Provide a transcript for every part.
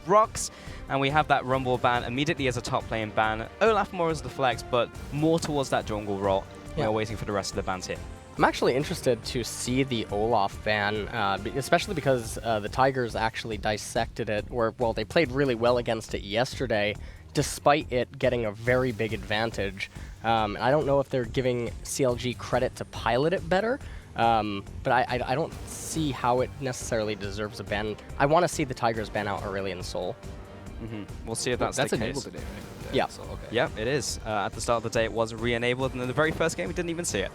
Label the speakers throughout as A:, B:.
A: ROX, and we have that Rumble ban immediately as a top lane ban. Olaf more as the flex, but more towards that jungle role.
B: Yeah.
A: We're waiting for the rest of the bans here.
B: I'm actually interested to see the Olaf ban, especially because the Tigers actually dissected it, or, well, they played really well against it yesterday, despite it getting a very big advantage. I don't know if they're giving CLG credit to pilot it better, but I don't see how it necessarily deserves a ban. I want to see the Tigers ban out Aurelion Sol.
A: We'll see if that's the case.
C: enabled today, right?
B: Yeah.
C: So, okay.
A: Yeah, it is. At the start of the day, it was re-enabled, and in the very first game, we didn't even see it.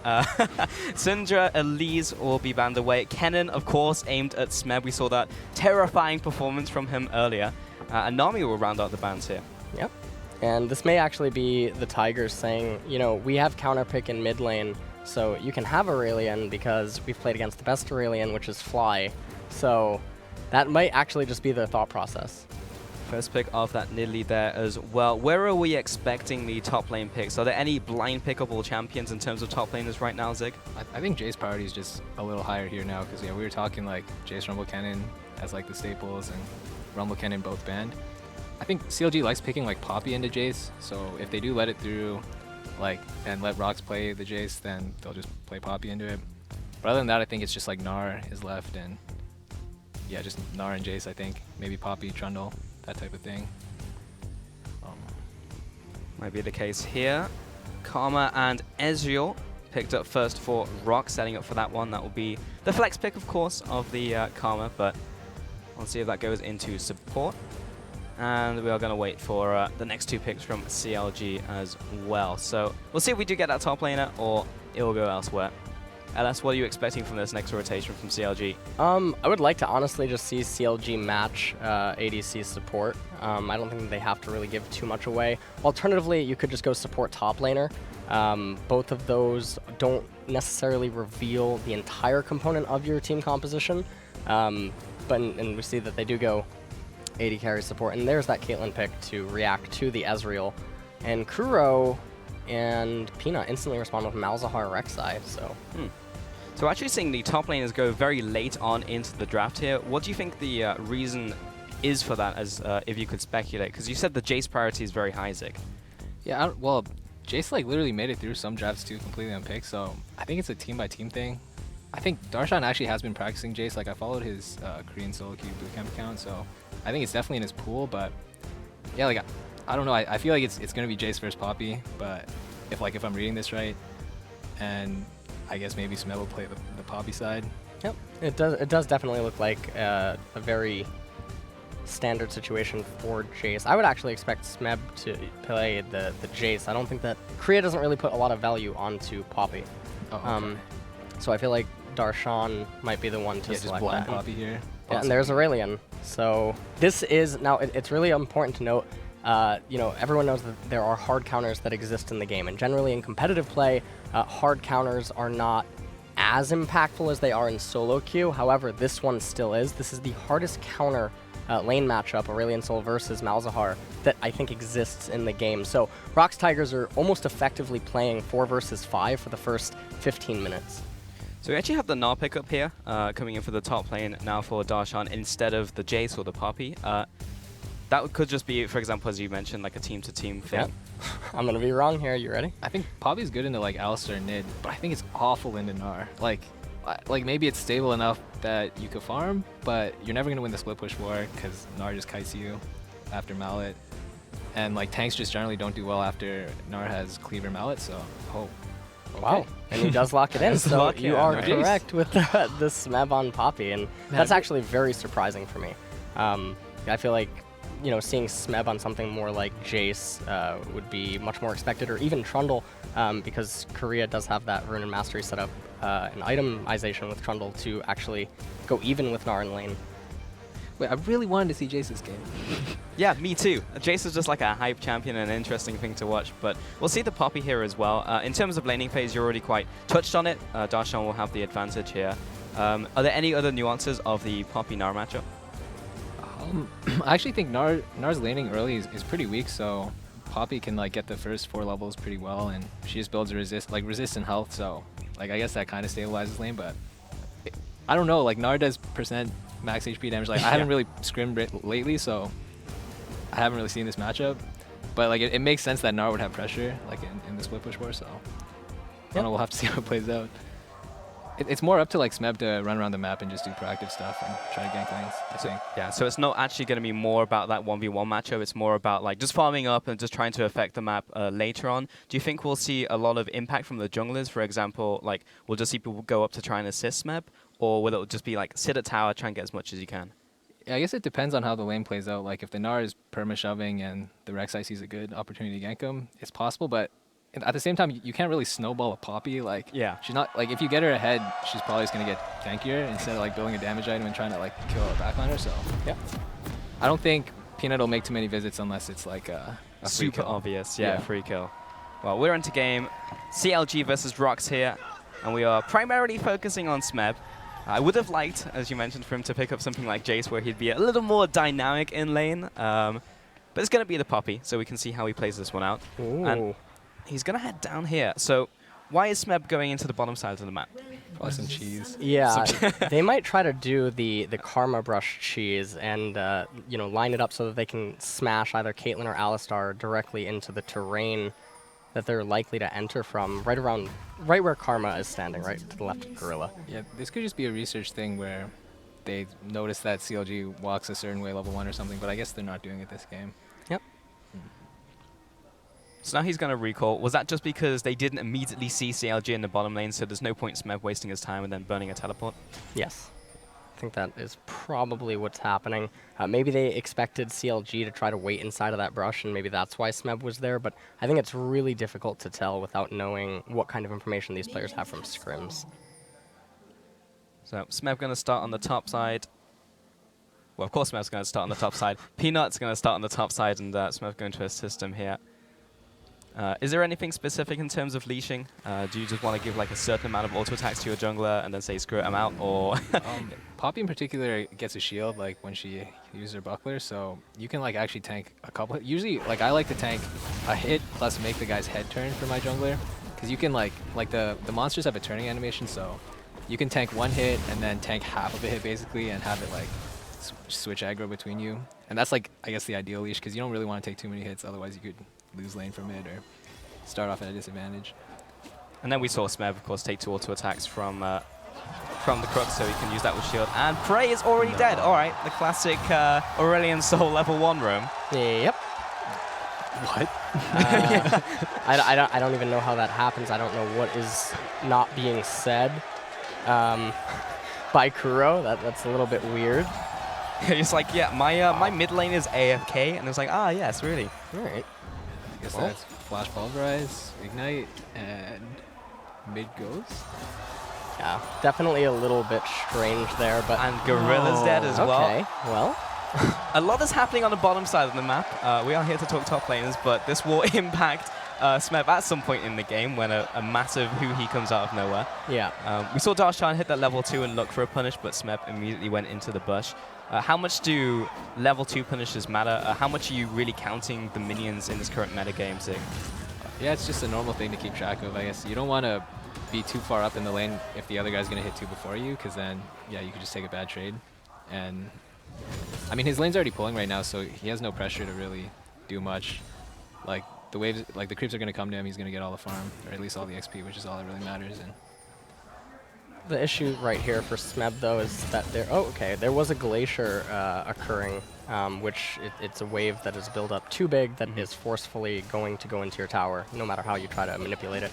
A: Syndra, Elise will be banned away. Kennen, of course, aimed at Smeb. We saw that terrifying performance from him earlier. And Nami will round out the bans here.
B: Yep. And this may actually be the Tigers saying, you know, we have counter pick in mid lane, so you can have Aurelion because we've played against the best Aurelion, which is Fly. So that might actually just be their thought process.
A: First pick of that Nidalee there as well. Where are we expecting the top lane picks? Are there any blind pickable champions in terms of top laners right now, Zig?
C: I think Jay's priority is just a little higher here now because, yeah, we were talking like Jace, Rumble Cannon as like the staples and Rumble Cannon both banned. I think CLG likes picking like Poppy into Jace, so if they do let it through, like, and let ROX play the Jace, then they'll just play Poppy into it. But other than that, I think it's just like Gnar is left, and yeah, just Gnar and Jace, I think. Maybe Poppy, Trundle, that type of thing.
A: Might be the case here. Karma and Ezreal picked up first for ROX, setting up for that one. That will be the flex pick, of course, of the Karma, but we'll see if that goes into support. And we are going to wait for the next two picks from CLG as well. So we'll see if we do get that top laner or it will go elsewhere. LS, what are you expecting from this next rotation from CLG?
B: I would like to honestly just see CLG match ADC support. I don't think they have to really give too much away. Alternatively, you could just go support top laner. Both of those don't necessarily reveal the entire component of your team composition, but we see that they do go AD carry support, and there's that Caitlyn pick to react to the Ezreal. And Kuro and Peanut instantly respond with Malzahar RekSai, so...
A: So actually seeing the top laners go very late on into the draft here, what do you think the reason is for that, as if you could speculate? Because you said the Jace priority is very high, Zig.
C: Yeah, well, Jace like literally made it through some drafts too, completely unpicked, so I think it's a team-by-team thing. I think Darshan actually has been practicing Jace. Like, I followed his Korean solo queue bootcamp account, so I think it's definitely in his pool, but yeah, like, I don't know. I feel like it's going to be Jace versus Poppy, but if I'm reading this right, and I guess maybe Smeb will play the Poppy side.
B: Yep, it does definitely look like a very standard situation for Jace. I would actually expect Smeb to play the Jace. I don't think that Korea doesn't really put a lot of value onto Poppy.
C: Oh, okay.
B: So I feel like Darshan might be the one to
C: just
B: select
C: blind
B: that.
C: Poppy here.
B: Yeah, and there's Aurelion. So this is now. It's really important to note. You know, everyone knows that there are hard counters that exist in the game, and generally in competitive play, hard counters are not as impactful as they are in solo queue. However, this one still is. This is the hardest counter lane matchup, Aurelion Sol versus Malzahar, that I think exists in the game. So ROX Tigers are almost effectively playing 4 versus 5 for the first 15 minutes.
A: So we actually have the Gnar pickup here, coming in for the top lane now for Darshan instead of the Jace or the Poppy. That could just be, for example, as you mentioned, like a team-to-team thing.
B: Yep. I'm going to be wrong here. You ready?
C: I think Poppy's good into like Alistar and Nid, but I think it's awful into Gnar. Like maybe it's stable enough that you could farm, but you're never going to win the split push war because Gnar just kites you after Mallet. And like tanks just generally don't do well after Gnar has Cleaver Mallet, so okay.
B: Wow, and he does lock it in, so you are
A: nice.
B: Correct with the Smeb on Poppy, and that's actually very surprising for me. I feel like, you know, seeing Smeb on something more like Jace would be much more expected, or even Trundle, because Korea does have that Rune and Mastery set up, an itemization with Trundle to actually go even with Gnar in lane.
C: Wait, I really wanted to see Jace's game.
A: Yeah, me too. Jace is just like a hype champion and an interesting thing to watch, but we'll see the Poppy here as well. In terms of laning phase, you're already quite touched on it. Darshan will have the advantage here. Are there any other nuances of the Poppy-Gnar matchup?
C: I actually think Gnar's laning early is pretty weak, so Poppy can like get the first 4 levels pretty well, and she just builds a resist and health, so like I guess that kind of stabilizes lane, but I don't know, like Gnar does percent max HP damage. Like I haven't really scrimmed lately, so I haven't really seen this matchup, but like it makes sense that Gnar would have pressure like in the split push war. So I don't know, we'll have to see how it plays out. It's more up to like Smeb to run around the map and just do proactive stuff and try to gank lanes, I think.
A: Yeah, so it's not actually going to be more about that 1v1 matchup. It's more about like just farming up and just trying to affect the map later on. Do you think we'll see a lot of impact from the junglers? For example, like we'll just see people go up to try and assist Smeb, or will it just be like sit at tower, try and get as much as you can?
C: Yeah, I guess it depends on how the lane plays out. Like if the Gnar is perma-shoving and the RekSai sees a good opportunity to gank him, it's possible, but at the same time, you can't really snowball a Poppy. Like,
A: yeah,
C: she's not like if you get her ahead, she's probably just gonna get tankier instead of like building a damage item and trying to like kill a backliner. So yeah, I don't think Peanut will make too many visits unless it's like a
A: super
C: free kill.
A: obvious. Yeah, free kill. Well, we're into game CLG versus ROX here, and we are primarily focusing on Smeb. I would have liked, as you mentioned, for him to pick up something like Jace, where he'd be a little more dynamic in lane. But it's gonna be the Poppy, so we can see how he plays this one out.
B: Ooh.
A: And he's going to head down here. So why is Smeb going into the bottom side of the map?
C: Probably some cheese.
B: Yeah, they might try to do the Karma Brush cheese and you know, line it up so that they can smash either Caitlyn or Alistar directly into the terrain that they're likely to enter from, right where Karma is standing, right to the left of Gorilla.
C: Yeah, this could just be a research thing where they notice that CLG walks a certain way level 1 or something, but I guess they're not doing it this game.
B: Yep.
A: So now he's going to recall. Was that just because they didn't immediately see CLG in the bottom lane, so there's no point Smeb wasting his time and then burning a teleport?
B: Yes. I think that is probably what's happening. Maybe they expected CLG to try to wait inside of that brush, and maybe that's why Smeb was there, but I think it's really difficult to tell without knowing what kind of information these players have from scrims.
A: So Smeb going to start on the top side. Well, of course Smeb's going to start on the top side. Peanut's going to start on the top side, and Smeb's going to assist him here. Is there anything specific in terms of leashing? Do you just want to give like a certain amount of auto attacks to your jungler and then say screw it, I'm out, or?
C: Poppy in particular gets a shield like when she uses her buckler, so you can like actually tank a couple. Usually, like I like to tank a hit plus make the guy's head turn for my jungler, because you can like the monsters have a turning animation, so you can tank one hit and then tank half of a hit basically and have it like switch aggro between you, and that's like I guess the ideal leash because you don't really want to take too many hits, otherwise you could lose lane from it or start off at a disadvantage.
A: And then we saw Smeb, of course, take 2 auto attacks from the Crux, so he can use that with shield. And Prey is already dead. All right, the classic Aurelion Sol level 1 roam.
B: Yep.
C: What?
B: I don't even know how that happens. I don't know what is not being said by Kuro. That's a little bit weird.
A: It's like, yeah, my mid lane is AFK, and it's like, ah, yes, really.
B: All right.
C: I guess that's Flash Pulverize, Ignite, and mid goes.
B: Yeah, definitely a little bit strange there, but...
A: And Gorilla's dead as well.
B: Okay, well...
A: A lot is happening on the bottom side of the map. We are here to talk top laners, but this will impact Smeb at some point in the game when a massive Huhi comes out of nowhere.
B: Yeah.
A: We saw Darshan hit that level 2 and look for a punish, but Smeb immediately went into the bush. How much do level 2 punishes matter? How much are you really counting the minions in this current meta game, Zig?
C: Yeah, it's just a normal thing to keep track of, I guess. You don't want to be too far up in the lane if the other guy's going to hit 2 before you, because then, yeah, you could just take a bad trade. And, I mean, his lane's already pulling right now, so he has no pressure to really do much. Like, the waves, like, the creeps are going to come to him, he's going to get all the farm, or at least all the XP, which is all that really matters. And
B: the issue right here for Smeb, though, is that there was a glacier occurring, which it's a wave that is built up too big that is forcefully going to go into your tower, no matter how you try to manipulate it.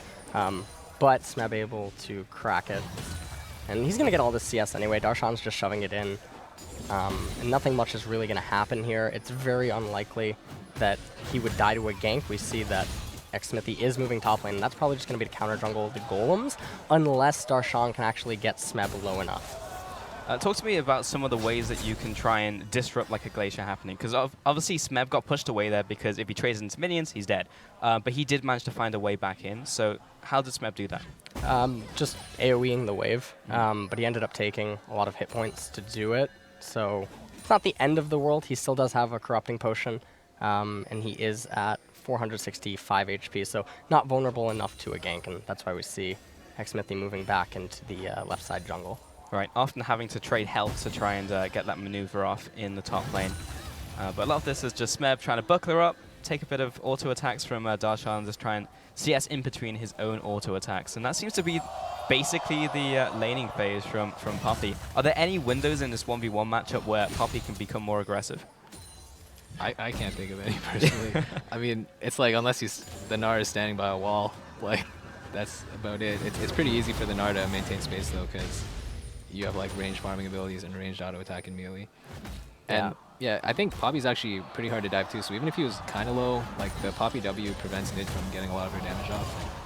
B: But Smeb able to crack it. And he's going to get all this CS anyway. Darshan's just shoving it in. And nothing much is really going to happen here. It's very unlikely that he would die to a gank. We see that Xmithie is moving top lane, and that's probably just going to be to counter jungle the golems, unless Darshan can actually get Smeb low enough.
A: Talk to me about some of the ways that you can try and disrupt like a glacier happening, because obviously Smeb got pushed away there because if he trades into minions, he's dead. But he did manage to find a way back in, so how did Smeb do that?
B: Just AoEing the wave, but he ended up taking a lot of hit points to do it, so it's not the end of the world. He still does have a corrupting potion, and he is at 465 HP, so not vulnerable enough to a gank, and that's why we see Xmithie moving back into the left side jungle.
A: Right, often having to trade health to try and get that maneuver off in the top lane. But a lot of this is just Smeb trying to buckler up, take a bit of auto attacks from Darshan, just try and CS in between his own auto attacks. And that seems to be basically the laning phase from Poppy. Are there any windows in this 1v1 matchup where Poppy can become more aggressive?
C: I can't think of any personally. I mean, it's like unless the Gnar is standing by a wall, like that's about it. It's pretty easy for the Gnar to maintain space though, because you have like ranged farming abilities and ranged auto attack and melee. And yeah, I think Poppy's actually pretty hard to dive too. So even if he was kind of low, like the Poppy W prevents Nid from getting a lot of her damage off.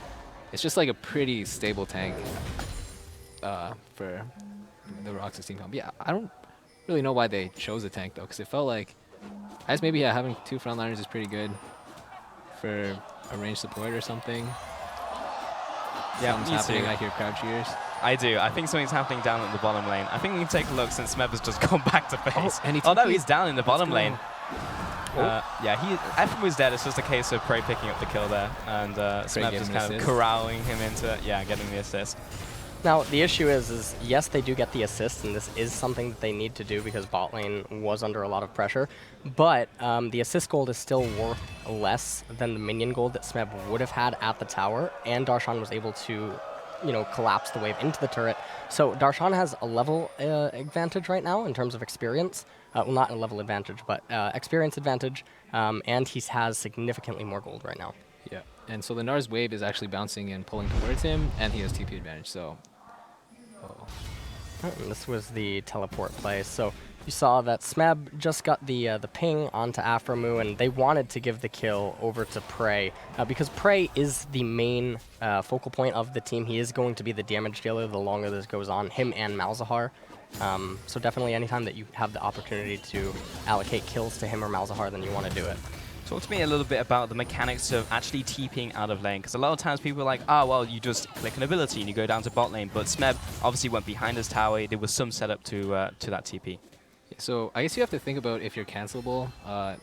C: It's just like a pretty stable tank for the ROX's team comp. Yeah, I don't really know why they chose a tank though, because it felt like I guess maybe having 2 frontliners is pretty good for a ranged support or something.
A: Yeah,
C: something's happening. I hear crowd cheers.
A: I do. I think something's happening down at the bottom lane. I think we can take a look since Smeb has just gone back to face.
C: Oh,
A: no, he's down in the bottom lane. Yeah, Aphromoo dead. It's just a case of Prey picking up the kill there, and Smeb just kind of corralling him into getting the assist.
B: Now, the issue is yes, they do get the assist, and this is something that they need to do because bot lane was under a lot of pressure, but the assist gold is still worth less than the minion gold that Smeb would have had at the tower, and Darshan was able to, collapse the wave into the turret. So Darshan has a level advantage right now in terms of experience. Well, not a level advantage, but experience advantage, and he has significantly more gold right now.
C: Yeah, and so the Gnar's wave is actually bouncing and pulling towards him, and he has TP advantage, so...
B: And this was the teleport play. So you saw that Smeb just got the ping onto Aphromoo, and they wanted to give the kill over to Prey because Prey is the main focal point of the team. He is going to be the damage dealer the longer this goes on, him and Malzahar. So definitely anytime that you have the opportunity to allocate kills to him or Malzahar, then you want to do it.
A: Talk to me a little bit about the mechanics of actually TPing out of lane, because a lot of times people are like, well, you just click an ability and you go down to bot lane, but Smeb obviously went behind his tower. There was some setup to that TP.
C: So I guess you have to think about if you're cancelable.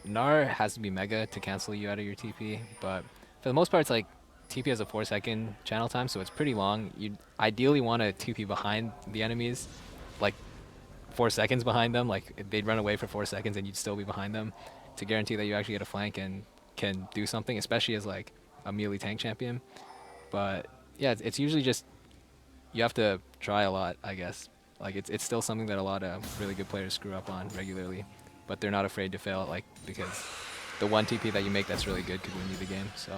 C: Gnar has to be mega to cancel you out of your TP, but for the most part, it's like TP has a 4-second channel time, so it's pretty long. You ideally want to TP behind the enemies, like 4 seconds behind them. Like they'd run away for 4 seconds and you'd still be behind them, to guarantee that you actually get a flank and can do something, especially as like a melee tank champion. But yeah, it's usually just you have to try a lot, I guess. Like it's still something that a lot of really good players screw up on regularly, but they're not afraid to fail, like because the one TP that you make that's really good could win you the game. So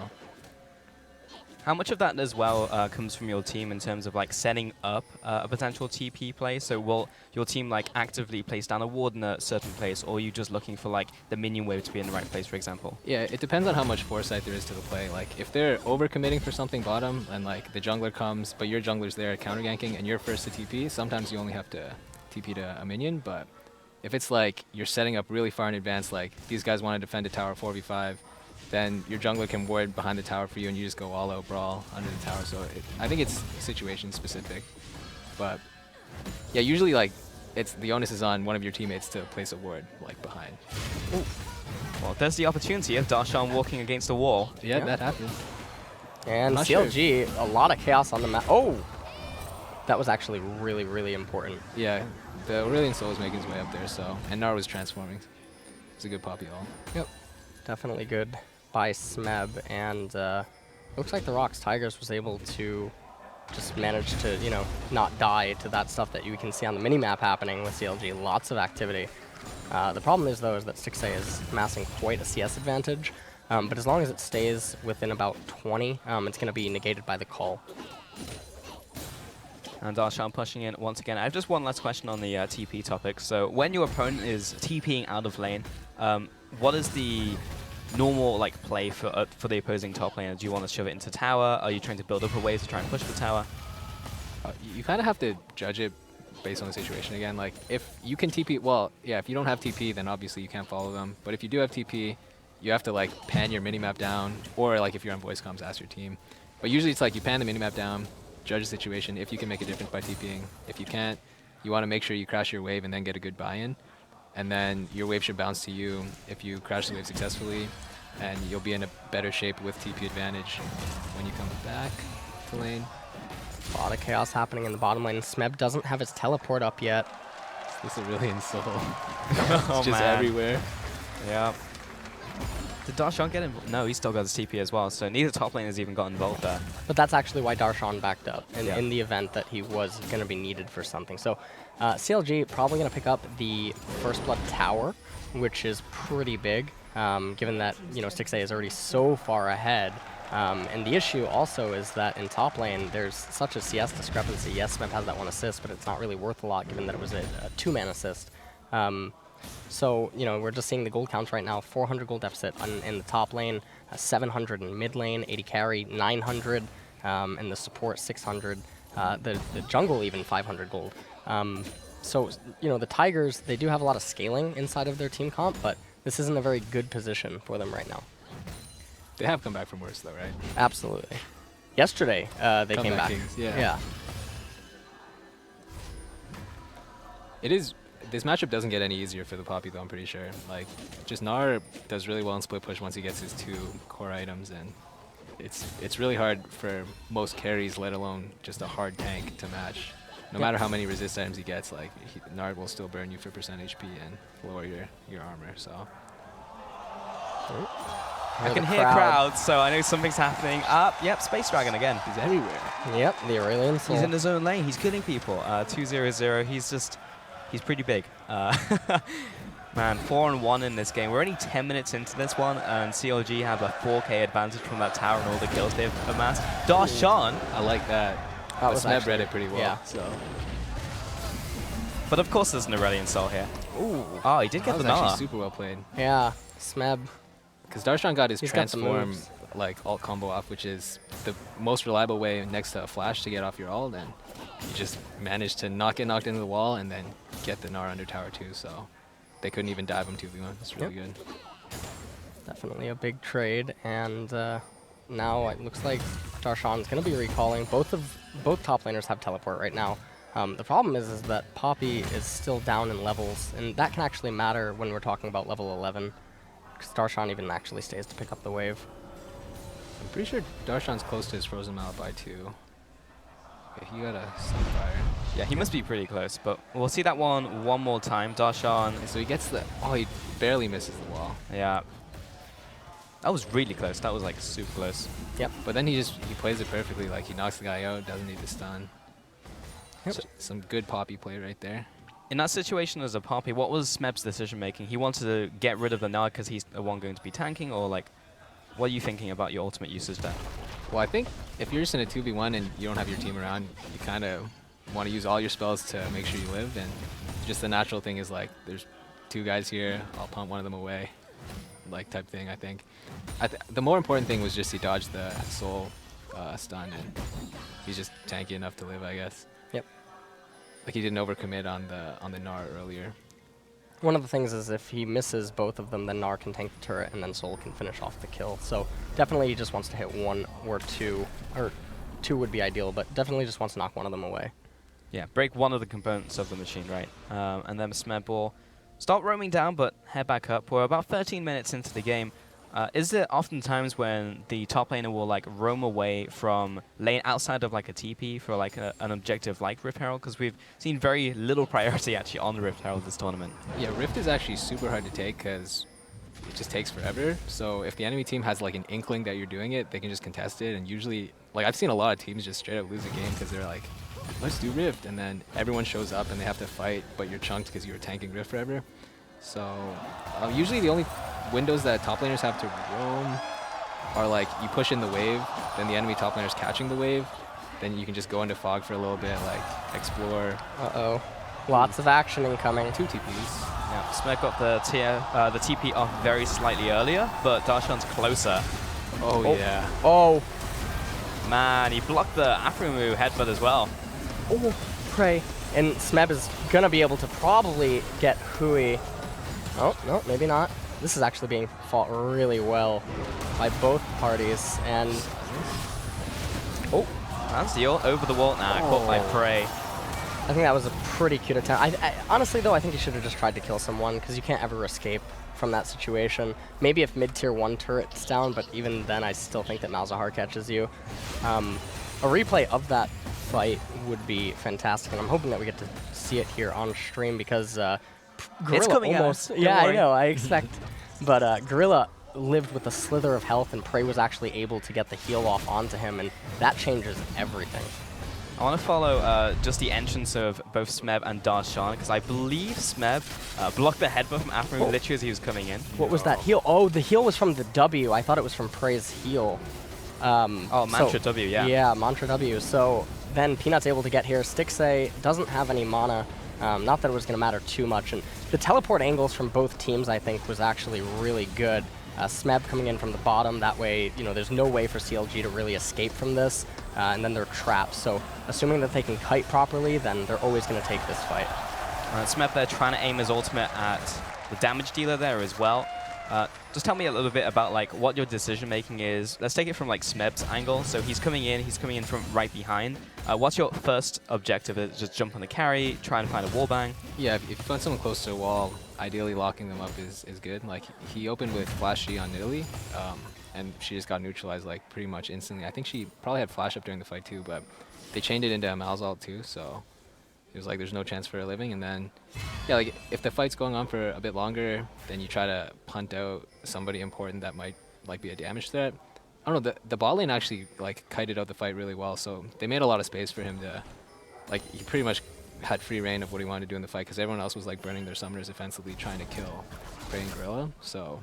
A: how much of that as well comes from your team in terms of like setting up a potential TP play? So will your team like actively place down a ward in a certain place, or are you just looking for like the minion wave to be in the right place, for example? Yeah,
C: it depends on how much foresight there is to the play. Like if they're overcommitting for something bottom and like the jungler comes, but your jungler's there counter ganking and you're first to TP, sometimes you only have to TP to a minion. But if it's like you're setting up really far in advance, like these guys want to defend a tower 4v5, then your jungler can ward behind the tower for you and you just go all out brawl under the tower. So I think it's situation specific. But yeah, usually like the onus is on one of your teammates to place a ward like behind.
A: Ooh. Well, there's the opportunity of Darshan walking against a wall.
C: Yeah, that happened.
B: And CLG, a lot of chaos on the map. Oh! That was actually really, really important.
C: Yeah, the Aurelion Sol was making his way up there, so, and Gnar was transforming. It's a good poppy ult.
B: Yep. Definitely good by Smeb, and looks like the ROX Tigers was able to just manage to, not die to that stuff that you can see on the minimap happening with CLG. Lots of activity. The problem is, though, is that Stixxay is amassing quite a CS advantage, but as long as it stays within about 20, it's going to be negated by the call.
A: And Darshan pushing in once again. I have just one last question on the TP topic. So when your opponent is TPing out of lane, what is the normal play for the opposing top laner? Do you want to shove it into tower? Are you trying to build up a wave to try and push the tower?
C: You kind of have to judge it based on the situation again. Like if you can TP, well, yeah, if you don't have TP, then obviously you can't follow them. But if you do have TP, you have to pan your minimap down, or if you're on voice comms, ask your team. But usually it's you pan the minimap down, judge the situation. If you can make a difference by TPing, if you can't, you want to make sure you crash your wave and then get a good buy-in. And then your wave should bounce to you if you crash the wave successfully, and you'll be in a better shape with TP advantage when you come back to lane.
B: A lot of chaos happening in the bottom lane. Smeb doesn't have his teleport up yet.
C: This is Aurelion Sol. It's just everywhere.
A: Yeah. Did Darshan get involved? No, he still got his TP as well, so neither top laners even got involved there.
B: But that's actually why Darshan backed up in the event that he was going to be needed for something. So CLG probably going to pick up the First Blood Tower, which is pretty big, given that Stixxay is already so far ahead. And the issue also is that in top lane, there's such a CS discrepancy. Yes, Smeb has that 1 assist, but it's not really worth a lot given that it was a 2-man assist. So, we're just seeing the gold counts right now, 400 gold deficit in the top lane, 700 in mid lane, 80 carry, 900, and the support 600, the jungle even 500 gold. So, the Tigers, they do have a lot of scaling inside of their team comp, but this isn't a very good position for them right now.
C: They have come back from worse, though, right?
B: Absolutely. Yesterday, they came back.
C: Kings, yeah. This matchup doesn't get any easier for the Poppy, though, I'm pretty sure. Like, just Gnar does really well in split push once he gets his 2 core items, and it's really hard for most carries, let alone just a hard tank, to match. No matter how many resist items he gets, like, Gnar will still burn you for % HP and lower your armor, so.
A: I can hear crowds, so I know something's happening. Yep, Space Dragon again.
C: He's everywhere.
B: Yep, the Aurelion Sol.
A: He's in his own lane. He's killing people. 2-0-0. He's pretty big. Man, 4-1 in this game. We're only 10 minutes into this one, and CLG have a 4K advantage from that tower and all the kills they've amassed. Darshan.
C: I like that. But Smeb read it pretty well.
B: Yeah.
C: So.
A: But of course there's an Aurelion Sol here.
B: Ooh.
A: Oh, he did get the
C: That was
A: Gnar.
C: actually super well played.
B: Yeah, Smeb.
C: Because Darshan got his transform
B: got
C: like alt combo off, which is the most reliable way next to a flash to get off your ult, and you just managed to not get knocked into the wall and then get the Gnar under tower too, so they couldn't even dive him 2v1. It's really good.
B: Definitely a big trade, and now it looks like Darshan's going to be recalling. Both top laners have teleport right now. The problem is that Poppy is still down in levels, and that can actually matter when we're talking about level 11. Darshan even actually stays to pick up the wave.
C: I'm pretty sure Darshan's close to his frozen Malphite too. Okay, he got a Senpai.
A: Yeah, he must be pretty close, but we'll see that one more time. Darshan.
C: And so he gets the... Oh, he barely misses the wall.
A: Yeah. That was really close. That was like super close.
B: Yep.
C: But then he plays it perfectly. Like, he knocks the guy out, doesn't need to stun.
B: Yep.
C: So, some good Poppy play right there.
A: In that situation as a Poppy, what was Smeb's decision making? He wanted to get rid of the Gnar because he's the one going to be tanking, or like, what are you thinking about your ultimate usage there?
C: Well, I think if you're just in a 2v1 and you don't have your team around, you kind of want to use all your spells to make sure you live, and just the natural thing is like, there's 2 guys here, I'll pump one of them away, like type thing, I think. The more important thing was just he dodged the Sol stun, and he's just tanky enough to live, I guess.
B: Yep.
C: Like, he didn't overcommit on the Gnar earlier.
B: One of the things is if he misses both of them, then Gnar can tank the turret, and then Sol can finish off the kill. So definitely he just wants to hit 1 or 2, or 2 would be ideal, but definitely just wants to knock one of them away.
A: Yeah, break one of the components of the machine, right? And then Smeb will start roaming down, but head back up. We're about 13 minutes into the game. Is there often times when the top laner will like roam away from lane outside of like a TP for like an objective like Rift Herald? Because we've seen very little priority actually on the Rift Herald this tournament.
C: Yeah, Rift is actually super hard to take because it just takes forever. So if the enemy team has like an inkling that you're doing it, they can just contest it. And usually, like, I've seen a lot of teams just straight up lose a game because they're like, let's do Rift, and then everyone shows up and they have to fight, but you're chunked because you were tanking Rift forever. So usually the only windows that top laners have to roam are like, you push in the wave, then the enemy top laner's catching the wave, then you can just go into fog for a little bit, like explore.
B: Uh-oh. Lots of action incoming.
C: 2 TPs.
A: Yeah, Smeb got the TP off very slightly earlier, but Darshan's closer.
C: Oh, yeah.
B: Oh.
A: Man, he blocked the Aphromoo headbutt as well.
B: Oh, pray. And Smeb is going to be able to probably get Huhi. Oh, no, maybe not. This is actually being fought really well by both parties, and... Oh,
A: that's the ult over the wall now, caught by Prey.
B: I think that was a pretty cute attempt. Honestly, though, I think he should have just tried to kill someone, because you can't ever escape from that situation. Maybe if mid-tier 1 turret's down, but even then I still think that Malzahar catches you. A replay of that fight would be fantastic, and I'm hoping that we get to see it here on stream, because...
A: It's coming
B: almost.
A: out.
B: Yeah, I know. I expect But Gorilla lived with a slither of health, and Prey was actually able to get the heal off onto him, and that changes everything.
A: I want to follow just the entrance of both Smeb and Darshan, because I believe Smeb blocked the headbutt from Aphromoo literally as he was coming in.
B: What was that heal? Oh, the heal was from the W. I thought it was from Prey's heal.
A: Oh, Mantra W, yeah.
B: Yeah, Mantra W. So then Peanut's able to get here. Stixxay doesn't have any mana. Not that it was going to matter too much. And the teleport angles from both teams, I think, was actually really good. Smeb coming in from the bottom, that way, you know, there's no way for CLG to really escape from this, and then they're trapped. So assuming that they can kite properly, then they're always going to take this fight.
A: Smeb there trying to aim his ultimate at the damage dealer there as well. Just tell me a little bit about like what your decision making is. Let's take it from like Smeb's angle. So he's coming in from right behind. What's your first objective? Is it just jump on the carry, try and find a wallbang?
C: Yeah, if you find someone close to a wall, ideally locking them up is good. Like he opened with Flash G on Nidalee, and she just got neutralized like pretty much instantly. I think she probably had Flash up during the fight too, but they chained it into a Malzahar too, so it was like there's no chance for her living. And then, yeah, like if the fight's going on for a bit longer, then you try to punt out somebody important that might like be a damage threat. I don't know, the bot lane actually like kited out the fight really well, so they made a lot of space for him to, like he pretty much had free reign of what he wanted to do in the fight because everyone else was like burning their summoners offensively trying to kill Prey and Gorilla. So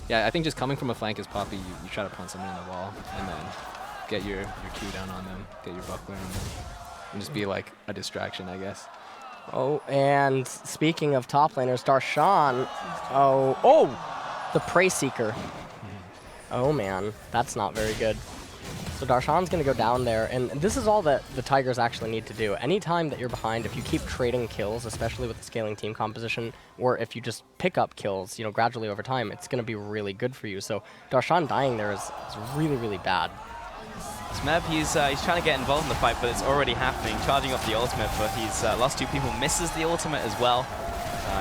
C: yeah, I think just coming from a flank as Poppy, you try to punt someone in the wall and then get your Q down on them, get your buckler on them, and just be like a distraction, I guess.
B: Oh, and speaking of top laners, Darshan, the Prey Seeker. Oh man, that's not very good. So Darshan's going to go down there, and this is all that the Tigers actually need to do. Anytime that you're behind, if you keep trading kills, especially with the scaling team composition, or if you just pick up kills, you know, gradually over time, it's going to be really good for you. So Darshan dying there is really, really bad.
A: Smeb, he's trying to get involved in the fight, but it's already happening, charging up the ultimate, but he's lost two people, misses the ultimate as well.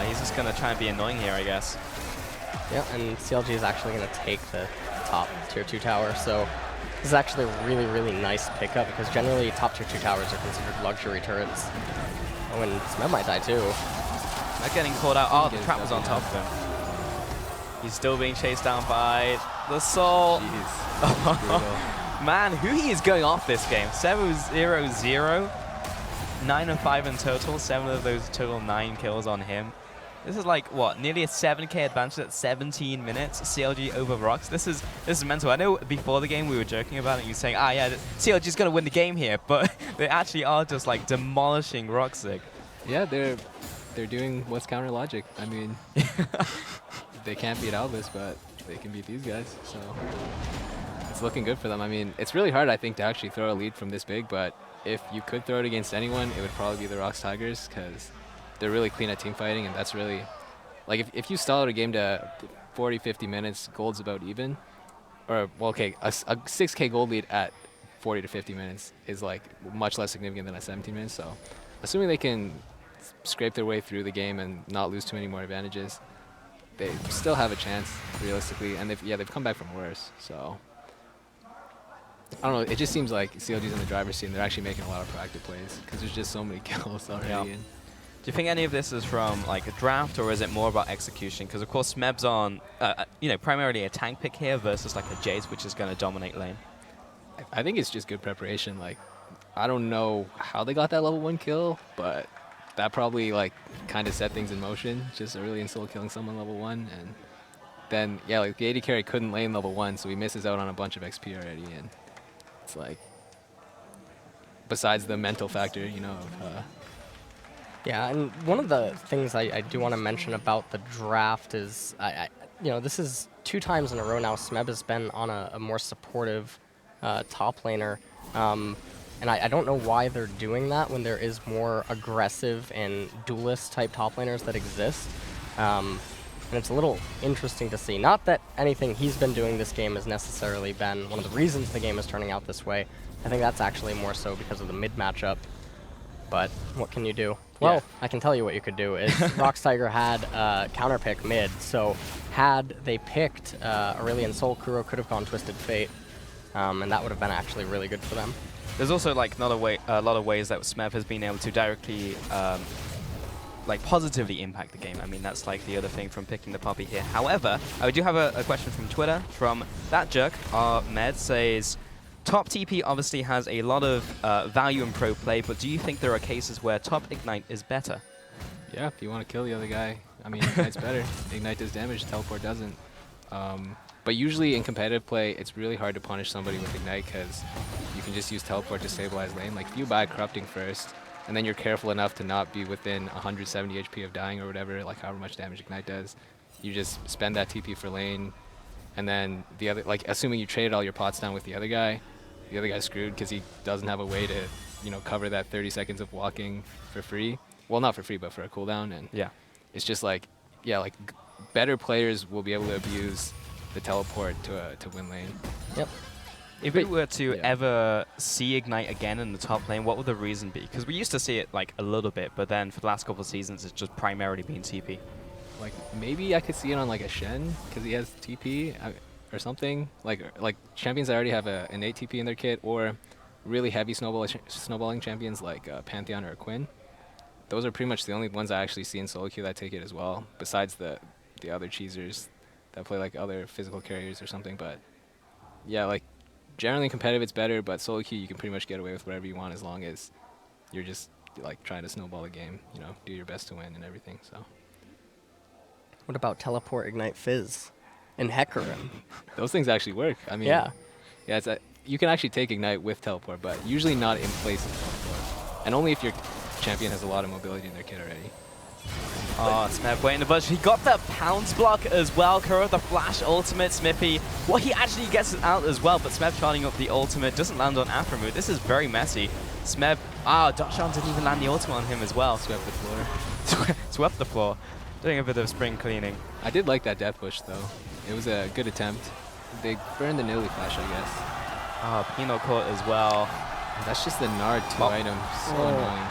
A: He's just going to try and be annoying here, I guess.
B: Yeah, and CLG is actually going to take the top tier 2 tower, so this is actually a really, really nice pickup because generally top tier 2 towers are considered luxury turrets. Oh, and Smeb might die too.
A: Smeb getting caught out. Oh, the trap was on top of him. He's still being chased down by the Sol. Man, Huhi is going off this game. 7-0-0. 9 and 5 in total. 7 of those total 9 kills on him. This is like, what, nearly a 7k advantage at 17 minutes, CLG over ROX. This is mental. I know before the game we were joking about it, you were saying, yeah, CLG's going to win the game here, but they actually are just like demolishing Roxig.
C: Yeah, they're doing what's counter logic. I mean, they can't beat Albus, but they can beat these guys, so it's looking good for them. I mean, it's really hard, I think, to actually throw a lead from this big, but if you could throw it against anyone, it would probably be the ROX Tigers, because they're really clean at team fighting, and that's really, like, if you stall out a game to 40, 50 minutes, gold's about even. Or, well, okay, a 6k gold lead at 40 to 50 minutes is, like, much less significant than at 17 minutes. So, assuming they can scrape their way through the game and not lose too many more advantages, they still have a chance, realistically. And they've come back from worse, so I don't know, it just seems like CLG's in the driver's seat and they're actually making a lot of proactive plays because there's just so many kills already.
A: Yeah. Do you think any of this is from like a draft, or is it more about execution? Because of course Smeb's on, primarily a tank pick here versus like a Jace, which is going to dominate lane.
C: I think it's just good preparation. Like, I don't know how they got that level 1 kill, but that probably like kind of set things in motion. Just Aurelion Sol killing someone level 1, and then yeah, like the AD carry couldn't lane level 1, so he misses out on a bunch of XP already, and it's like, besides the mental factor, you know.
B: Yeah, and one of the things I do want to mention about the draft is, this is 2 times in a row now Smeb has been on a more supportive top laner. And I don't know why they're doing that when there is more aggressive and duelist type top laners that exist. And it's a little interesting to see. Not that anything he's been doing this game has necessarily been one of the reasons the game is turning out this way. I think that's actually more so because of the mid matchup. But what can you do? Well, yeah. I can tell you what you could do is ROX Tiger had counter pick mid, so had they picked Aurelion Sol, Kuro could have gone Twisted Fate, and that would have been actually really good for them.
A: There's also like a lot of ways that Smeb has been able to directly like positively impact the game. I mean, that's like the other thing from picking the Poppy here. However, I do have a question from Twitter from that jerk. Med says, top TP obviously has a lot of value in pro play, but do you think there are cases where top Ignite is better?
C: Yeah, if you want to kill the other guy, I mean, Ignite's better. Ignite does damage, Teleport doesn't. But usually in competitive play, it's really hard to punish somebody with Ignite because you can just use Teleport to stabilize lane. Like, if you buy Corrupting first, and then you're careful enough to not be within 170 HP of dying or whatever, like however much damage Ignite does, you just spend that TP for lane, and then the other, like, assuming you traded all your pots down with the other guy's screwed because he doesn't have a way to, you know, cover that 30 seconds of walking for free. Well, not for free, but for a cooldown. And
A: yeah,
C: it's just like, yeah, like better players will be able to abuse the teleport to win lane.
B: Yep.
A: If we were to ever see Ignite again in the top lane, what would the reason be? Because we used to see it like a little bit, but then for the last couple of seasons, it's just primarily been TP.
C: Like, maybe I could see it on like a Shen because he has TP or something. Like champions that already have an innate TP in their kit, or really heavy snowballing champions like Pantheon or Quinn. Those are pretty much the only ones I actually see in solo queue that take it as well, besides the other cheesers that play like other physical carriers or something. But yeah, like generally in competitive it's better, but solo queue you can pretty much get away with whatever you want as long as you're just like trying to snowball the game, you know, do your best to win and everything. So
B: What about Teleport, Ignite, Fizz, and Hecarim?
C: those things actually work. I mean, yeah, it's you can actually take Ignite with Teleport, but usually not in place of Teleport, and only if your champion has a lot of mobility in their kit already.
A: Oh, Smeb waiting the budge. He got the pounce block as well. Kuro, the flash ultimate. Xmithie, well, he actually gets it out as well, but Smeb charging up the ultimate doesn't land on Aphromoo. This is very messy. Smeb, Darshan didn't even land the ultimate on him as well.
C: Swept the floor.
A: Swept the floor. Doing a bit of spring cleaning.
C: I did like that death push though. It was a good attempt. They burned the Nidalee flash, I guess.
A: Oh, Pinot caught as well.
C: That's just the Gnar 2 item. So annoying.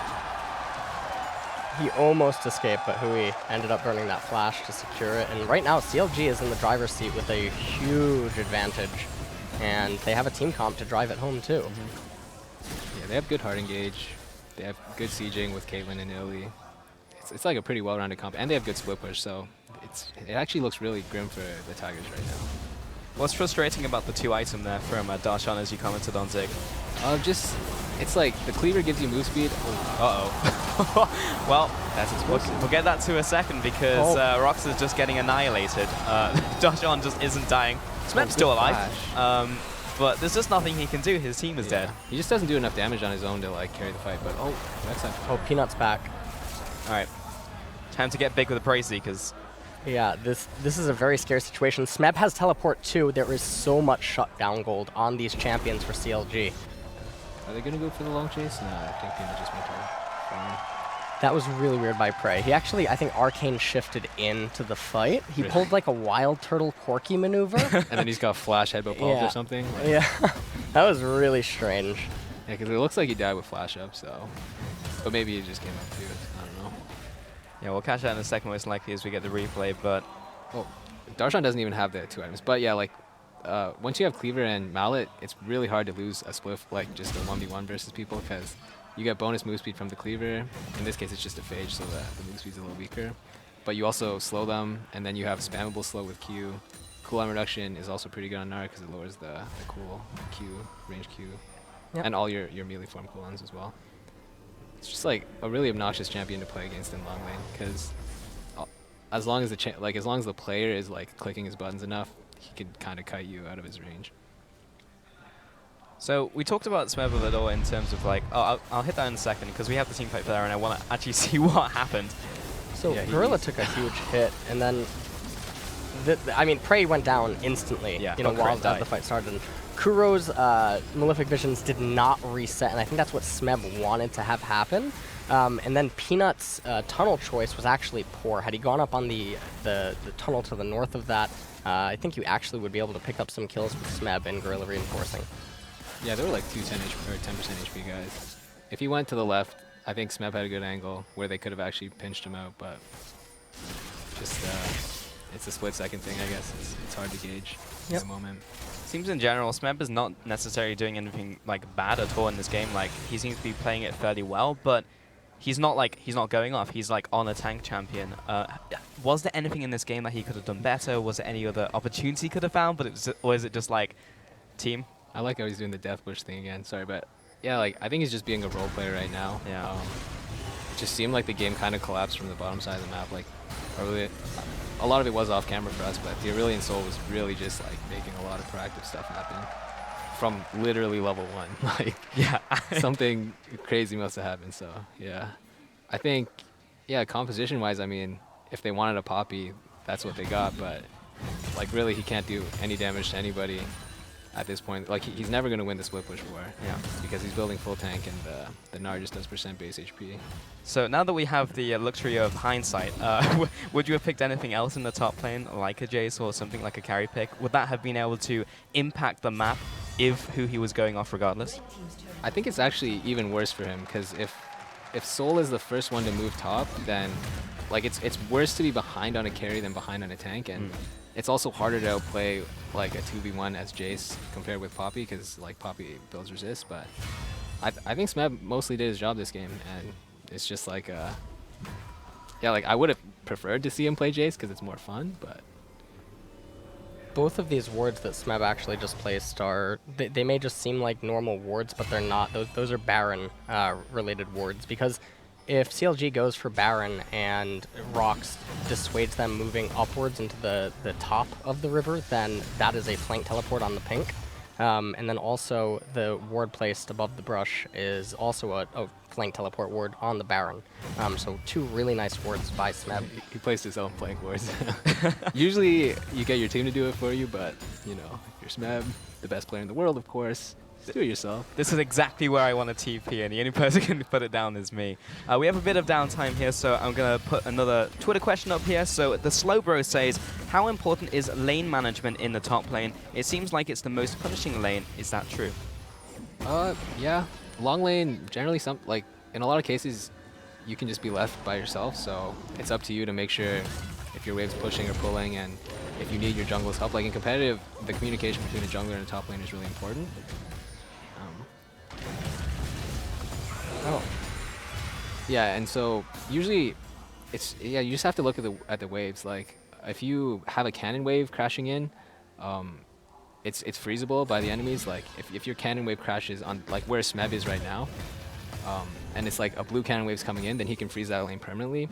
B: He almost escaped, but Huhi ended up burning that flash to secure it. And right now, CLG is in the driver's seat with a huge advantage. And they have a team comp to drive it home, too.
C: Yeah, they have good hard engage. They have good sieging with Caitlyn and Nidalee. It's like a pretty well-rounded comp. And they have good split push, so it actually looks really grim for the Tigers right now.
A: What's frustrating about the 2 item there from Darshan, as you commented on, Zig?
C: It's like the cleaver gives you move speed.
A: Uh-oh. Well,
C: that's explosive.
A: We'll get that to a second because ROX is just getting annihilated. Darshan just isn't dying. Smeb's still alive, but there's just nothing he can do. His team is dead.
C: He just doesn't do enough damage on his own to like carry the fight. But
B: oh, Peanut's back.
A: All right, time to get big with the Praisey because.
B: Yeah, this is a very scary situation. Smeb has teleport too. There is so much shutdown gold on these champions for CLG.
C: Are they gonna go for the long chase? No, I think Peanut just went to farm.
B: That was really weird by Prey. He actually, I think, arcane shifted into the fight. He pulled like a wild turtle Corky maneuver.
C: And then he's got flash headbutt pulse or something. Like,
B: yeah, that was really strange.
C: Yeah, because it looks like he died with flash up, so. But maybe he just came up to it. I don't know.
A: Yeah, we'll catch that in a second most likely as we get the replay, but.
C: Oh, Darshan doesn't even have the 2 items. But yeah, like, once you have Cleaver and Mallet, it's really hard to lose a split, like just a 1v1 versus people, because you get bonus move speed from the Cleaver. In this case, it's just a phage, so that the move speed's a little weaker. But you also slow them, and then you have spammable slow with Q. Cooldown reduction is also pretty good on Gnar because it lowers the cool Q, range Q, and all your melee form cooldowns as well. It's just like a really obnoxious champion to play against in long lane, because as long as the player is like clicking his buttons enough, he can kind of kite you out of his range.
A: So we talked about Smeb a little in terms of like, I'll hit that in a second because we have the team fight there and I want to actually see what happened.
B: So yeah, Gorilla took a huge hit, and then I mean, Prey went down instantly. Yeah, while the fight started. And Kuro's Malefic Visions did not reset, and I think that's what Smeb wanted to have happen. And then Peanut's tunnel choice was actually poor. Had he gone up on the tunnel to the north of that, I think you actually would be able to pick up some kills with Smeb and Gorilla reinforcing.
C: Yeah, there were like 2 10% HP guys. If he went to the left, I think Smeb had a good angle where they could have actually pinched him out, but just it's a split-second thing, I guess. It's hard to gauge in the moment.
A: Seems in general, Smeb is not necessarily doing anything like bad at all in this game. Like, he seems to be playing it fairly well, but he's not going off. He's like on a tank champion. Was there anything in this game that he could have done better? Was there any other opportunity he could have found? But or is it just like team?
C: I like how he's doing the death push thing again. Sorry, but yeah, like I think he's just being a role player right now.
A: Yeah.
C: It just seemed like the game kind of collapsed from the bottom side of the map. Like, a lot of it was off camera for us, but the Aurelion Sol was really just like making a lot of proactive stuff happen from literally level 1. Like,
A: Yeah.
C: something crazy must have happened. So yeah, I think, yeah, composition-wise, I mean, if they wanted a Poppy, that's what they got. But like, really, he can't do any damage to anybody at this point. Like, he's never going to win the split push war.
A: Yeah.
C: Because he's building full tank, and the Gnar just does % base HP.
A: So now that we have the luxury of hindsight, would you have picked anything else in the top lane, like a Jace or something like a carry pick? Would that have been able to impact the map if Huhi was going off regardless?
C: I think it's actually even worse for him, because if Sol is the first one to move top, then like it's worse to be behind on a carry than behind on a tank, and it's also harder to outplay like a 2v1 as Jace compared with Poppy, because like Poppy builds resist. But I think Smeb mostly did his job this game, and it's just like yeah, like I would have preferred to see him play Jace because it's more fun, but
B: Both of these wards that Smeb actually just placed are, they may just seem like normal wards, but they're not. Those are Baron related wards, because if CLG goes for Baron and ROX dissuades them moving upwards into the top of the river, then that is a flank teleport on the pink. And then also the ward placed above the brush is also a flank teleport ward on the Baron. So two really nice wards by Smeb.
C: He placed his own flank wards. Usually you get your team to do it for you, but you know, if you're Smeb, the best player in the world, of course, do it yourself.
A: This is exactly where I want to TP, and the only person who can put it down is me. We have a bit of downtime here, so I'm going to put another Twitter question up here. So the Slowbro says, how important is lane management in the top lane? It seems like it's the most punishing lane. Is that true?
C: Yeah. Long lane, generally, in a lot of cases, you can just be left by yourself, so it's up to you to make sure if your wave's pushing or pulling, and if you need your jungle's help. Like in competitive, the communication between a jungler and a top lane is really important. Yeah, and so usually you just have to look at the waves. Like if you have a cannon wave crashing in, it's freezable by the enemies. Like if your cannon wave crashes on like where Smeb is right now, and it's like a blue cannon wave's coming in, then he can freeze that lane permanently.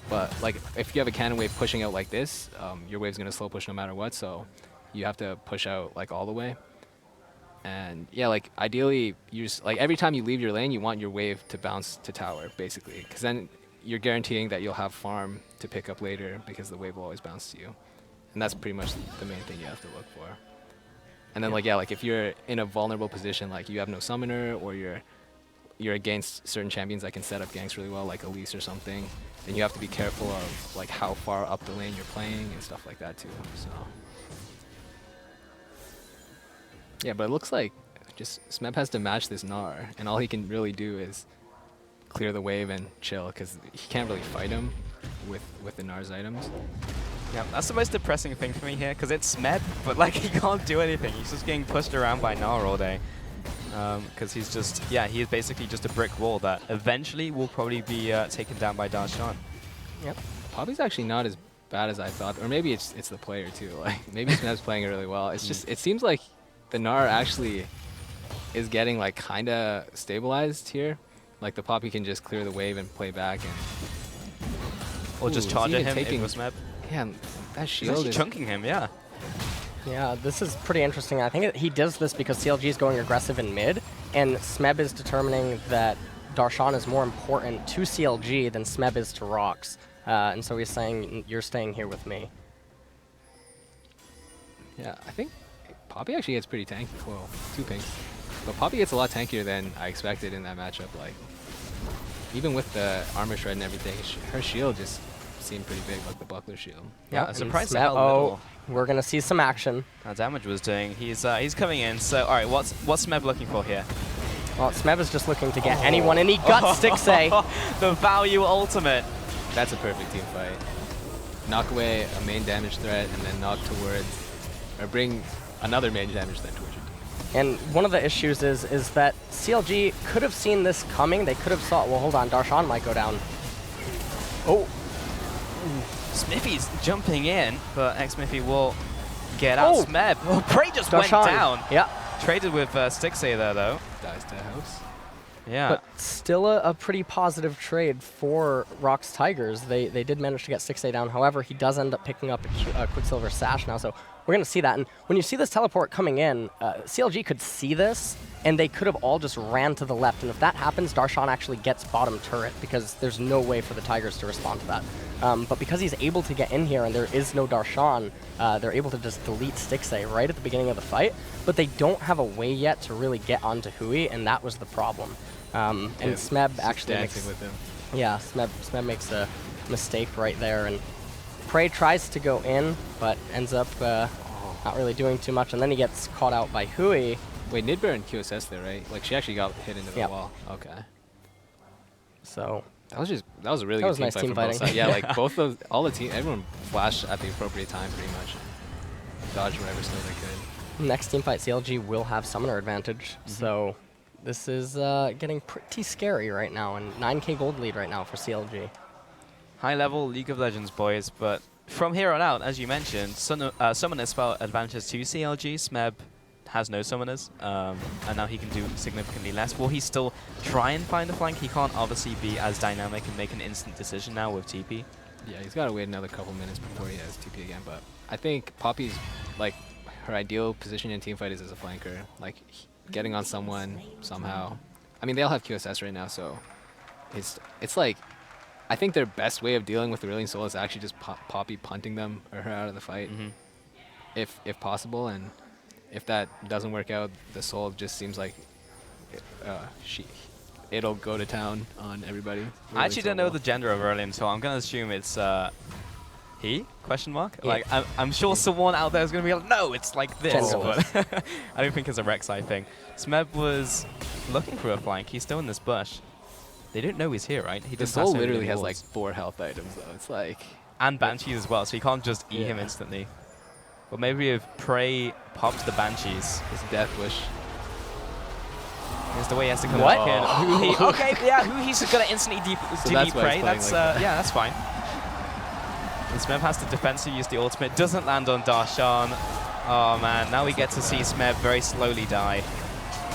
C: But like if you have a cannon wave pushing out like this, your wave's gonna slow push no matter what, so you have to push out like all the way. And yeah, like ideally, you just like every time you leave your lane, you want your wave to bounce to tower, basically, because then you're guaranteeing that you'll have farm to pick up later, because the wave will always bounce to you, and that's pretty much the main thing you have to look for. And then like if you're in a vulnerable position, like you have no summoner, or you're against certain champions that can set up ganks really well, like Elise or something, then you have to be careful of like how far up the lane you're playing and stuff like that too. So. Yeah, but it looks like just Smeb has to match this Gnar, and all he can really do is clear the wave and chill, because he can't really fight him with the Gnar's items.
A: Yeah, that's the most depressing thing for me here, because it's Smeb, but like he can't do anything. He's just getting pushed around by Gnar all day. Because he's just, yeah, he is basically just a brick wall that eventually will probably be taken down by Darshan.
B: Yep.
C: Poppy's actually not as bad as I thought, or maybe it's the player too. Like maybe Smeb's playing it really well. It's just, it seems like the Gnar actually is getting like kind of stabilized here. Like the Poppy can just clear the wave and play back, and
A: Or just charge at him if it was Smeb.
C: Yeah, that
A: He's
C: shield
A: actually
C: is
A: chunking him, yeah.
B: Yeah, this is pretty interesting. I think he does this because CLG is going aggressive in mid, and Smeb is determining that Darshan is more important to CLG than Smeb is to ROX. And so he's saying, you're staying here with me.
C: Yeah, I think Poppy actually gets pretty tanky. Well, 2 pinks. But Poppy gets a lot tankier than I expected in that matchup. Like, even with the armor shred and everything, her shield just seemed pretty big, like the buckler shield.
A: Yeah, surprised
B: Smeb,
A: how little
B: we're gonna see some action.
A: damage was doing. He's coming in. So, all right, what's Smeb looking for here?
B: Well, Smeb is just looking to get anyone, and he got Stixxay.
A: The value ultimate.
C: That's a perfect team fight. Knock away a main damage threat, and then knock towards, or bring another main damage threat towards your team.
B: And one of the issues is that CLG could have seen this coming. They could have saw, well, hold on, Darshan might go down. Oh.
A: Xmithie's jumping in, but Xmithie will get out. Smeb. Oh, Prey just
B: Darshan.
A: went down.
B: Yeah.
A: Traded with Stixxay there, though.
C: Dies to house.
A: Yeah.
B: But still a pretty positive trade for ROX Tigers. They did manage to get Stixxay down. However, he does end up picking up a Quicksilver Sash now, so we're going to see that. And when you see this teleport coming in, CLG could see this, and they could have all just ran to the left. And if that happens, Darshan actually gets bottom turret, because there's no way for the Tigers to respond to that. But because he's able to get in here and there is no Darshan, they're able to just delete Stixxay right at the beginning of the fight. But they don't have a way yet to really get onto Huhi, and that was the problem. And Smeb actually makes,
C: with him.
B: Yeah, Smeb makes a mistake right there, and Prey tries to go in, but ends up not really doing too much, and then he gets caught out by Huhi.
C: Wait, Nidbear and QSS there, right? Like, she actually got hit into the wall. Okay.
B: So
C: that was a really good
B: nice team
C: from both
B: fighting.
C: sides. Yeah, like all the team, everyone flashed at the appropriate time pretty much. Dodged whatever skill they could.
B: Next team fight, CLG will have summoner advantage, so this is getting pretty scary right now, and 9k gold lead right now for CLG.
A: High level League of Legends, boys, but from here on out, as you mentioned, summoners spell advantages to CLG. Smeb has no summoners, and now he can do significantly less. Will he still try and find a flank? He can't obviously be as dynamic and make an instant decision now with TP.
C: Yeah, he's got to wait another couple minutes before he has TP again, but I think Poppy's, like, her ideal position in teamfight is as a flanker. Like, getting on someone somehow. I mean, they all have QSS right now, so it's like, I think their best way of dealing with Aurelion Sol is actually just Poppy punting them or her out of the fight, if possible. And if that doesn't work out, the Sol just seems like it'll go to town on everybody.
A: I actually don't know the gender of Aurelion, so I'm gonna assume it's he? Question mark?
B: Yeah.
A: Like, I'm sure someone out there is gonna be like, no, it's like this. But I don't think it's a RekSai thing. Smeb was looking for a flank. He's still in this bush. They don't know he's here, right? He
C: The
A: just has
C: Sol
A: so many
C: literally has
A: walls.
C: like 4 health items though. It's like,
A: And Banshees as well, so you can't just eat him
C: Yeah.
A: instantly. But maybe if Prey pops the Banshees,
C: his death wish.
A: here's the way he has to come
B: What?
A: back in. Huhi, okay, yeah, Huhi's gonna instantly DP
C: that's why he's
A: Prey.
C: playing
A: That's,
C: like that.
A: yeah, that's fine. And Smeb has to defensively use the ultimate. Doesn't land on Darshan. Oh man, now we get to see Smeb very slowly die.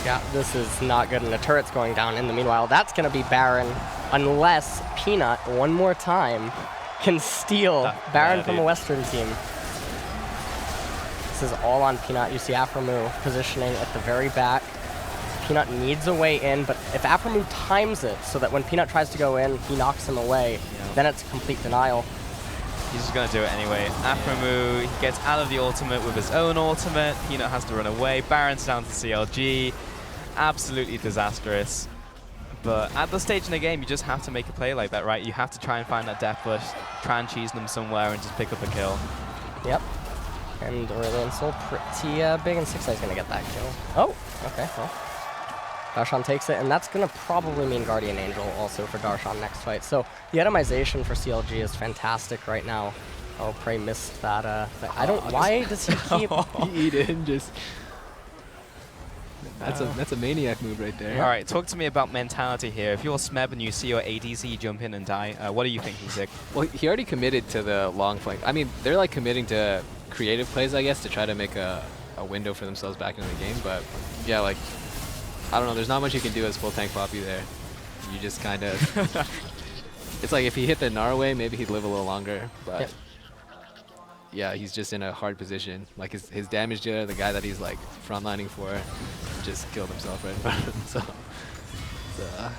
B: Yeah, this is not good, and the turret's going down. In the meanwhile, that's going to be Baron, unless Peanut, one more time, can steal Baron from a Western team. This is all on Peanut. You see Aphromoo positioning at the very back. Peanut needs a way in, but if Aphromoo times it so that when Peanut tries to go in, he knocks him away, then it's a complete denial.
A: He's just going to do it anyway. Aphromoo, he gets out of the ultimate with his own ultimate. Peanut has to run away. Baron's down to CLG. Absolutely disastrous. But at the stage in the game, you just have to make a play like that, right? You have to try and find that death bush, try and cheese them somewhere, and just pick up a kill.
B: Yep. And Aurelion Sol pretty big, and Stixxay's going to get that kill. Oh, okay, well. Darshan takes it, and that's going to probably mean Guardian Angel also for Darshan next fight. So the itemization for CLG is fantastic right now. Oh, Prey missed that. I don't. Why does he keep?
C: Eat it and just. That's a maniac move right there.
A: All right, talk to me about mentality here. If you're Smeb and you see your ADC jump in and die, what are you thinking, Zig?
C: Well, he already committed to the long flank. I mean, they're like committing to creative plays, I guess, to try to make a window for themselves back into the game. But yeah, like, I don't know. There's not much you can do as full tank Poppy there. You just kind of. It's like if he hit the Gnar away, maybe he'd live a little longer. But yeah, he's just in a hard position. Like his damage dealer, the guy that he's like frontlining for, just killed himself right in front of him. So.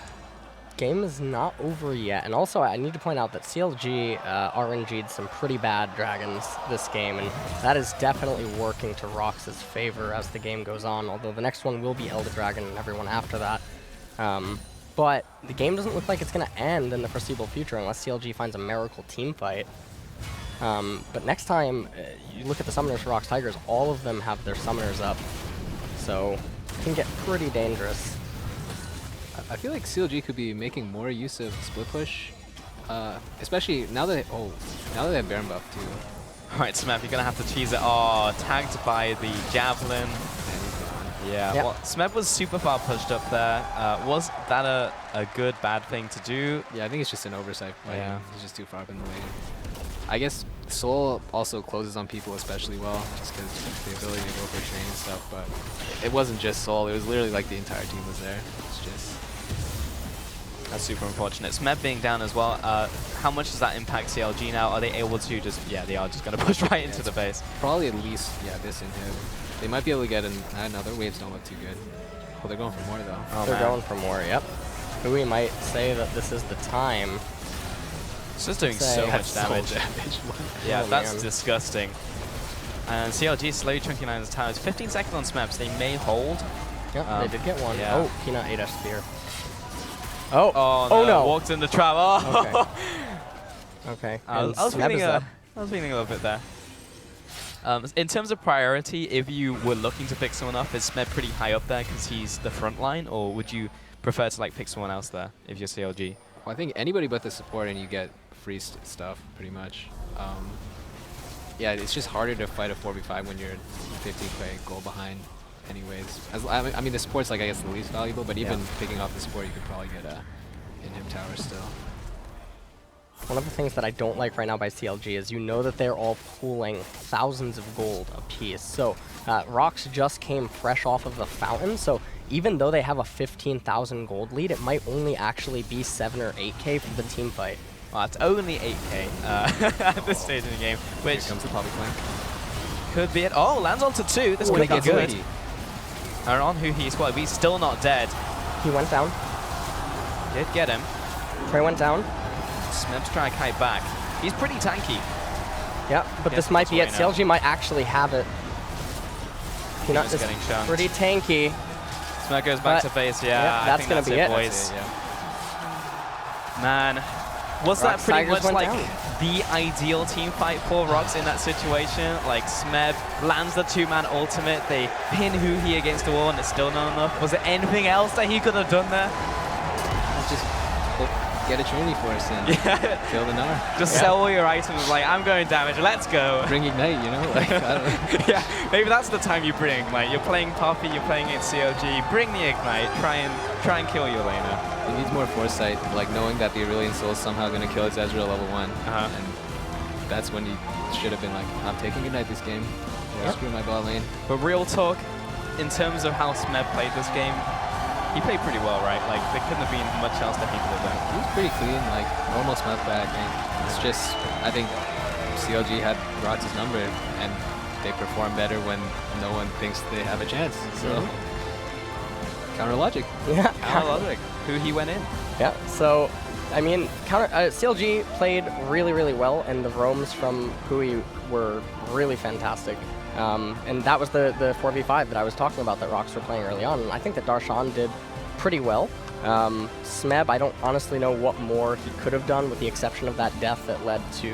B: Game is not over yet, and also I need to point out that CLG RNG'd some pretty bad dragons this game, and that is definitely working to ROX's favor as the game goes on, although the next one will be Elder Dragon and everyone after that. But the game doesn't look like it's going to end in the foreseeable future unless CLG finds a miracle team fight. But next time, you look at the summoners for ROX Tigers, all of them have their summoners up, so it can get pretty dangerous.
C: I feel like CLG could be making more use of split push, especially now that they have Baron buff too.
A: All right, Smeb, you're gonna have to cheese it. Oh, tagged by the javelin. Yeah,
B: Yep.
A: well, Smeb was super far pushed up there. Was that a good, bad thing to do?
C: Yeah, I think it's just an oversight.
A: Yeah.
C: He's just too far up in the lane. I guess Sol also closes on people especially well, just because the ability to go for chain and stuff. But it wasn't just Sol; it was literally like the entire team was there. It's just
A: That's super unfortunate. Smeb being down as well. How much does that impact CLG now? Are they able to just? Yeah, they are just going to push right into the base.
C: probably at least this inhib. They might be able to get another. Waves don't look too good. Oh, they're going for more though.
A: Oh,
B: They're
A: man.
B: going for more, yep. Huhi might say that this is the time.
A: It's just doing so much damage. Yeah,
B: Oh,
A: that's
B: man.
A: disgusting. And CLG is slowly chunking down his towers. 15 seconds on Smeb, so they may hold.
B: Yep, they did get one.
A: yeah.
B: Oh, Peanut ate a spear. Oh,
A: Oh,
B: no.
A: Walked in the trap. Oh.
B: Okay.
A: I was
B: And Smeb
A: feeling
B: is
A: a
B: up.
A: little bit there. In terms of priority, if you were looking to pick someone up, is Smeb pretty high up there because he's the front line, or would you prefer to like pick someone else there if you're CLG?
C: Well, I think anybody but the support and you get free stuff pretty much. Yeah, it's just harder to fight a 4v5 when you're 50k goal behind anyways. I mean, the support's like I guess the least valuable, but even picking off the support, you could probably get a in-him tower still.
B: One of the things that I don't like right now by CLG is you know that they're all pooling thousands of gold apiece. So ROX just came fresh off of the fountain, so even though they have a 15,000 gold lead, it might only actually be 7 or 8k for the team fight.
A: Well, it's only 8k at this stage in the game, which
C: Here comes the poppy flank.
A: could be it. Oh, lands onto 2. This
B: Ooh,
A: could
B: they
A: be
B: got
A: good.
C: Huhi.
A: And on Huhi's squad, he's still not dead.
B: He went down.
A: Did get him.
B: Trey went down.
A: Smeb's trying to kite back. He's pretty tanky.
B: Yep, but
A: Yes,
B: this might be it.
A: that's right now.
B: CLG might actually have it. Peanut
A: was
B: is
A: getting chunked.
B: pretty tanky.
A: Smed goes back
B: But-
A: to base. Yeah,
B: Yep,
A: I
B: that's
A: think
B: gonna
A: that's
B: be
A: it,
B: it.
A: boys.
C: That's it, yeah.
A: Man, was that
B: Rox
A: pretty
B: Tigers
A: much
B: went
A: like
B: down.
A: the ideal team fight for ROX in that situation? Like Smeb lands the 2-man ultimate, they pin Huhi against the wall and it's still not enough. Was there anything else that he could have done there?
C: Let's just get a Trinity Force and kill the Gnar.
A: Just sell all your items, like, I'm going damage, let's go.
C: Bring Ignite, you know? Like, I don't know.
A: Yeah, maybe that's the time you bring Ignite. You're playing Poppy, you're playing against CLG, bring the Ignite, try and kill your laner.
C: He needs more foresight, like knowing that the Aurelion Sol is somehow going to kill his Ezreal level 1.
A: Uh-huh.
C: And that's when he should have been like, I'm taking Ignite this game.
A: Yep.
C: Screw my bot lane.
A: But real talk, in terms of how Smeb played this game, he played pretty well, right? Like, there couldn't have been much else that he could have done.
C: He was pretty clean, like normal Smeb play, I think. It's just, I think CLG had ROX's number and they perform better when no one thinks they have a chance. So, counter logic.
B: Yeah.
A: Logic. Huhi went in.
B: Yeah, so, I mean, CLG played really, really well, and the roams from Huhi were really fantastic. And that was the 4v5 that I was talking about that ROX were playing early on, and I think that Darshan did pretty well. Smeb, I don't honestly know what more he could have done with the exception of that death that led to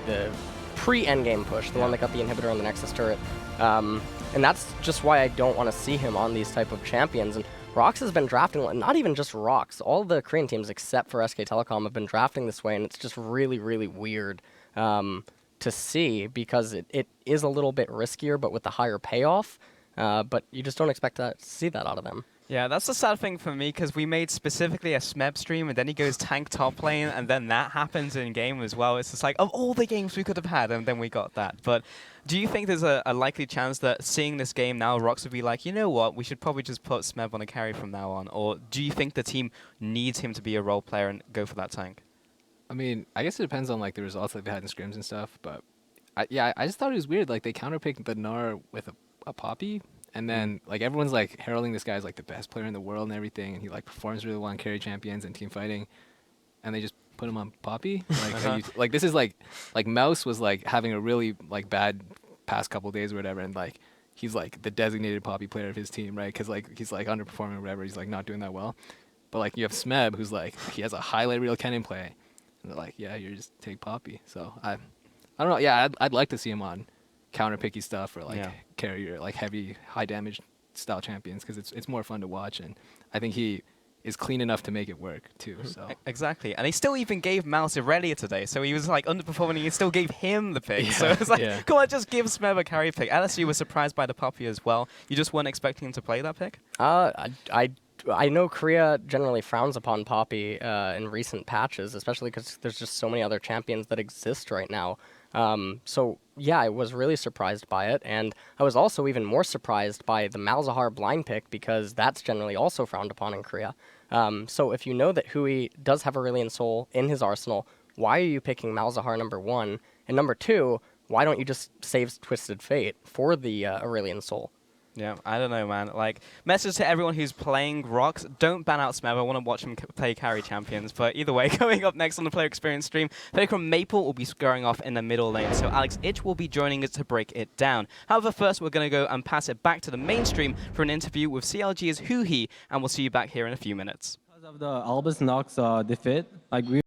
B: the pre-endgame push, the one that got the inhibitor on the Nexus turret. And that's just why I don't want to see him on these type of champions. And ROX has been drafting, not even just ROX, all the Korean teams except for SK Telecom have been drafting this way, and it's just really, really weird to see because it is a little bit riskier, but with the higher payoff. But you just don't expect to see that out of them.
A: Yeah, that's the sad thing for me, because we made specifically a Smeb stream, and then he goes tank top lane, and then that happens in game as well. It's just like, of all the games we could have had, and then we got that. But do you think there's a likely chance that seeing this game now, ROX would be like, you know what, we should probably just put Smeb on a carry from now on? Or do you think the team needs him to be a role player and go for that tank?
C: I mean, I guess it depends on like the results that they had in scrims and stuff, but I just thought it was weird. Like they counterpicked the Gnar with a Poppy, and then like everyone's like heralding this guy as like the best player in the world and everything, and he like performs really well on carry champions and team fighting, and they just put him on Poppy. Like, like this is like Mouse was like having a really like bad past couple days or whatever, and like he's like the designated Poppy player of his team, right? Because like he's like underperforming or whatever. He's like not doing that well, but like you have Smeb who's like he has a highlight reel cannon play. And they're like, yeah, you just take Poppy. So I don't know. Yeah, I'd like to see him on counter picky stuff or like carrier, like heavy, high damage style champions because it's more fun to watch. And I think he is clean enough to make it work too. So
A: Exactly, and he still even gave Malzahar today, so he was like underperforming, and he still gave him the pick. So it's like, come on, just give Smeb a carry pick. LSU was surprised by the Puppy as well. You just weren't expecting him to play that pick?
B: I know Korea generally frowns upon Poppy in recent patches, especially because there's just so many other champions that exist right now. So yeah, I was really surprised by it, and I was also even more surprised by the Malzahar blind pick because that's generally also frowned upon in Korea. So if you know that Huhi does have Aurelion Sol in his arsenal, why are you picking Malzahar number 1? And number 2, why don't you just save Twisted Fate for the Aurelion Sol?
A: Yeah, I don't know, man. Like, message to everyone who's playing ROX, don't ban out Smeb. I want to watch him play carry champions. But either way, coming up next on the Player Experience stream, player from Maple will be squaring off in the middle lane. So Alex Ich will be joining us to break it down. However, first we're going to go and pass it back to the mainstream for an interview with CLG's Huhi, and we'll see you back here in a few minutes.
D: Because of the Albus Nox defeat, like we